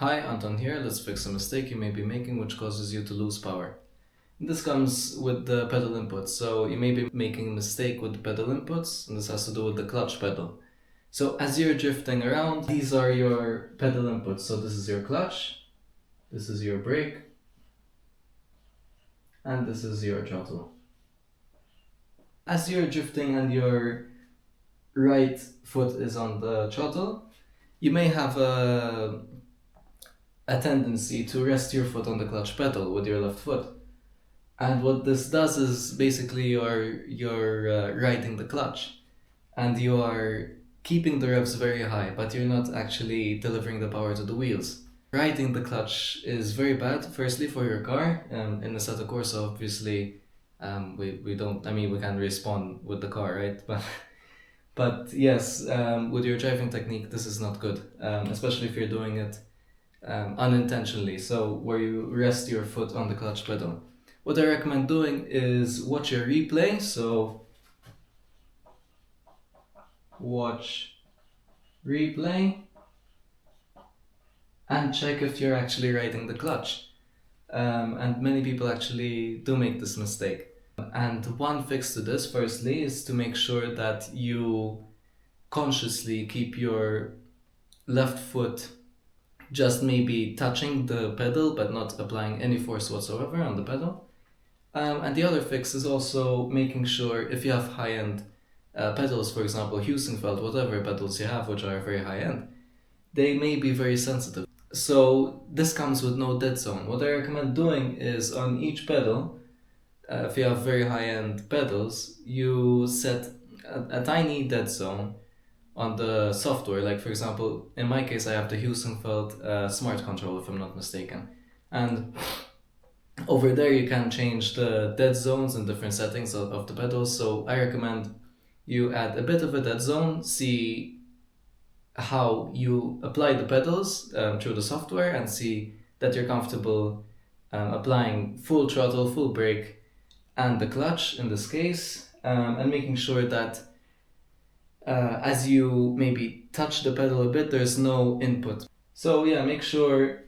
Hi, Anton here. Let's fix a mistake you may be making which causes you to lose power. This comes with the pedal inputs. So you may be making a mistake with the pedal inputs, and this has to do with the clutch pedal. So as you're drifting around, these are your pedal inputs. So this is your clutch, this is your brake, and this is your throttle. As you're drifting and your right foot is on the throttle, you may have a tendency to rest your foot on the clutch pedal with your left foot. And what this does is basically you're riding the clutch and you are keeping the revs very high, but you're not actually delivering the power to the wheels. Riding the clutch is very bad, firstly for your car. In Assetto Corsa, obviously, we don't, I mean, we can respawn with the car, right? But yes, with your driving technique, this is not good, especially if you're doing it unintentionally, so where you rest your foot on the clutch pedal. What I recommend doing is watch your replay, so watch replay and check if you're actually riding the clutch. And many people actually do make this mistake. And one fix to this, firstly, is to make sure that you consciously keep your left foot just maybe touching the pedal but not applying any force whatsoever on the pedal. And the other fix is also making sure if you have high-end pedals, for example, Heusinkfeld, whatever pedals you have, which are very high-end, they may be very sensitive. So this comes with no dead zone. What I recommend doing is on each pedal, if you have very high-end pedals, you set a tiny dead zone on the software. Like for example, in my case, I have the Heusinkfeld Smart Control, if I'm not mistaken. And over there you can change the dead zones and different settings of the pedals. So I recommend you add a bit of a dead zone, see how you apply the pedals through the software, and see that you're comfortable applying full throttle, full brake, and the clutch in this case, and making sure that as you maybe touch the pedal a bit, there's no input. So yeah, make sure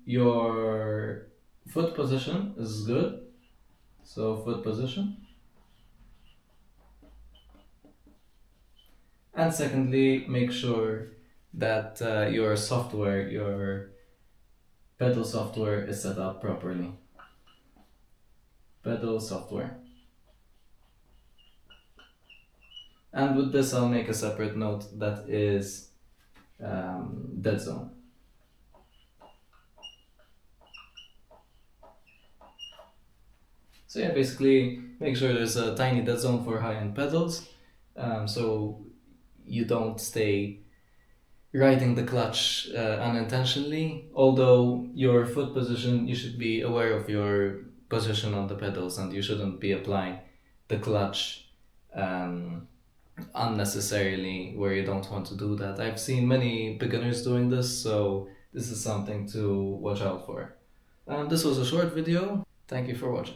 your foot position is good. So foot position. And secondly, make sure that your software, your pedal software is set up properly. Pedal software. And with this, I'll make a separate note that is dead zone. So yeah, basically make sure there's a tiny dead zone for high-end pedals, so you don't stay riding the clutch unintentionally. Although your foot position, you should be aware of your position on the pedals and you shouldn't be applying the clutch unnecessarily where you don't want to do that. I've seen many beginners doing this, so this is something to watch out for. This was a short video. Thank you for watching.